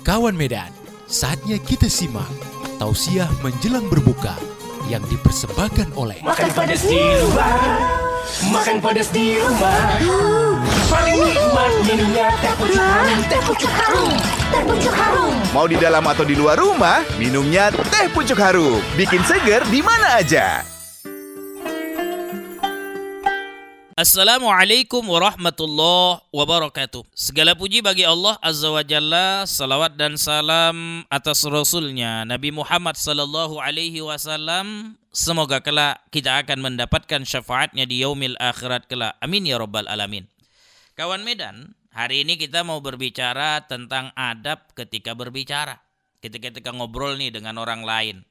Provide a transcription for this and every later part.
Kawan Medan, saatnya kita simak tausiah menjelang berbuka yang dipersembahkan oleh Makan pedas di luar, makan pedas di rumah. Paling nikmat minumnya teh pucuk harum, teh pucuk harum, teh pucuk harum. Mau di dalam atau di luar rumah, minumnya teh pucuk harum. Bikin seger di mana aja. Assalamualaikum warahmatullahi wabarakatuh. Segala puji bagi Allah Azza wa Jalla. Salawat dan salam atas Rasulnya Nabi Muhammad sallallahu alaihi wasallam. Semoga kelak kita akan mendapatkan syafaatnya di yaumil akhirat kelak. Amin ya rabbal alamin. Kawan Medan, hari ini kita mau berbicara tentang adab ketika berbicara. Ketika ngobrol nih dengan orang lain.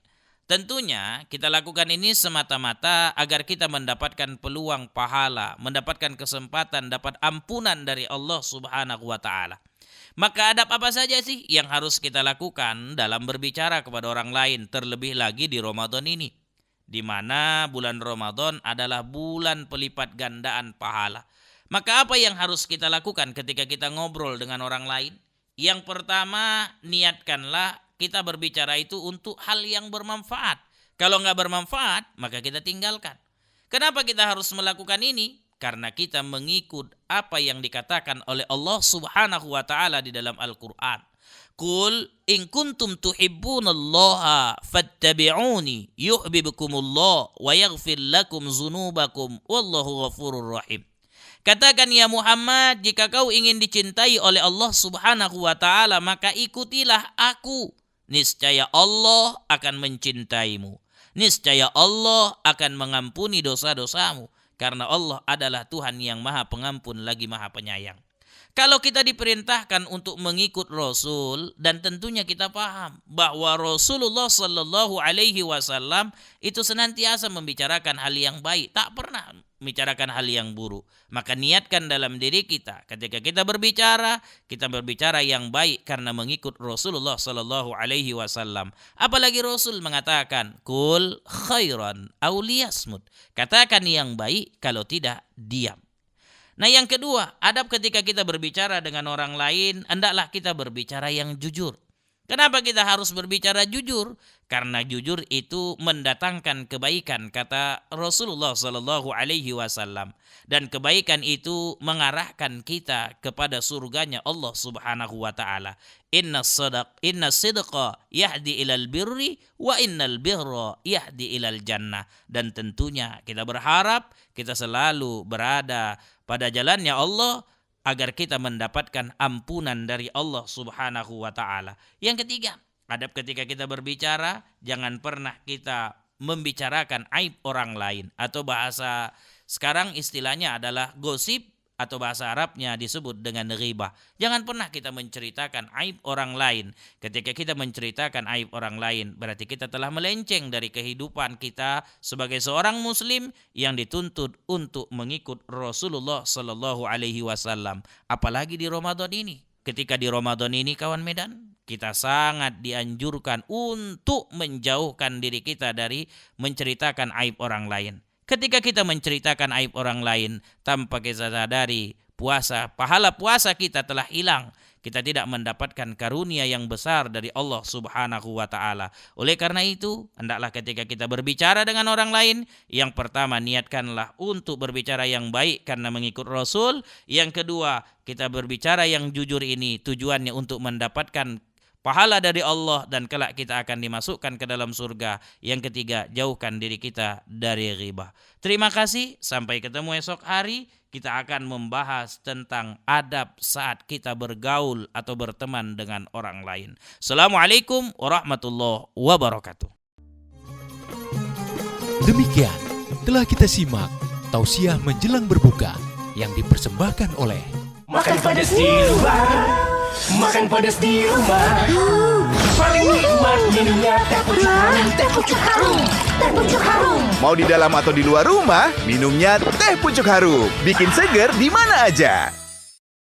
Tentunya kita lakukan ini semata-mata agar kita mendapatkan peluang pahala, mendapatkan kesempatan, dapat ampunan dari Allah Subhanahu wa Ta'ala. Maka adab apa saja sih yang harus kita lakukan dalam berbicara kepada orang lain, terlebih lagi di Ramadan ini, di mana bulan Ramadan adalah bulan pelipat gandaan pahala. Maka apa yang harus kita lakukan ketika kita ngobrol dengan orang lain? Yang pertama, niatkanlah kita berbicara itu untuk hal yang bermanfaat. Kalau nggak bermanfaat, maka kita tinggalkan. Kenapa kita harus melakukan ini? Karena kita mengikut apa yang dikatakan oleh Allah Subhanahu wa Ta'ala di dalam Al-Quran. Qul in kuntum tuhibbunallaha fattabi'uni yuhibbukumullah wa yaghfir lakum dzunubakum wallahu ghafurur rahim. Katakan ya Muhammad, jika kau ingin dicintai oleh Allah Subhanahu wa Ta'ala, maka ikutilah aku. Niscaya Allah akan mencintaimu. Niscaya Allah akan mengampuni dosa-dosamu. Karena Allah adalah Tuhan yang maha pengampun lagi maha penyayang. Kalau kita diperintahkan untuk mengikut Rasul, dan tentunya kita paham bahwa Rasulullah Sallallahu Alaihi Wasallam itu senantiasa membicarakan hal yang baik, tak pernah membicarakan hal yang buruk. Maka niatkan dalam diri kita ketika kita berbicara yang baik karena mengikut Rasulullah Sallallahu Alaihi Wasallam. Apalagi Rasul mengatakan, "Qul khairan aw liyasmut." Katakan yang baik, kalau tidak diam. Nah, yang kedua, adab ketika kita berbicara dengan orang lain, hendaklah kita berbicara yang jujur. Kenapa kita harus berbicara jujur? Karena jujur itu mendatangkan kebaikan, kata Rasulullah Sallallahu Alaihi Wasallam. Dan kebaikan itu mengarahkan kita kepada surganya Allah Subhanahu Wa Taala. Inna sidqa yahdi ilal birri wa innal birra yahdi ilal jannah. Dan tentunya kita berharap kita selalu berada pada jalannya Allah agar kita mendapatkan ampunan dari Allah Subhanahu wa Ta'ala. Yang ketiga, adab ketika kita berbicara, jangan pernah kita membicarakan aib orang lain, atau bahasa sekarang istilahnya adalah gosip, atau bahasa Arabnya disebut dengan ghibah. Jangan pernah kita menceritakan aib orang lain. Ketika kita menceritakan aib orang lain, berarti kita telah melenceng dari kehidupan kita sebagai seorang muslim yang dituntut untuk mengikut Rasulullah Sallallahu Alaihi Wasallam. Apalagi di Ramadan ini. Ketika di Ramadan ini, kawan Medan, kita sangat dianjurkan untuk menjauhkan diri kita dari menceritakan aib orang lain. Ketika kita menceritakan aib orang lain, tanpa kita sadari pahala puasa kita telah hilang. Kita tidak mendapatkan karunia yang besar dari Allah Subhanahu wa Ta'ala. Oleh karena itu, hendaklah ketika kita berbicara dengan orang lain, yang pertama, niatkanlah untuk berbicara yang baik karena mengikut Rasul. Yang kedua, kita berbicara yang jujur ini tujuannya untuk mendapatkan pahala dari Allah dan kelak kita akan dimasukkan ke dalam surga. Yang ketiga, jauhkan diri kita dari ghibah. Terima kasih, sampai ketemu esok hari. Kita akan membahas tentang adab saat kita bergaul atau berteman dengan orang lain. Assalamualaikum warahmatullahi wabarakatuh. Demikian telah kita simak tausiah menjelang berbuka yang dipersembahkan oleh Makan pedas di luar, makan pedas di rumah. Paling nikmat minumnya teh pucuk harum, teh pucuk harum, teh pucuk harum. Mau di dalam atau di luar rumah, minumnya teh pucuk harum. Bikin seger di mana aja.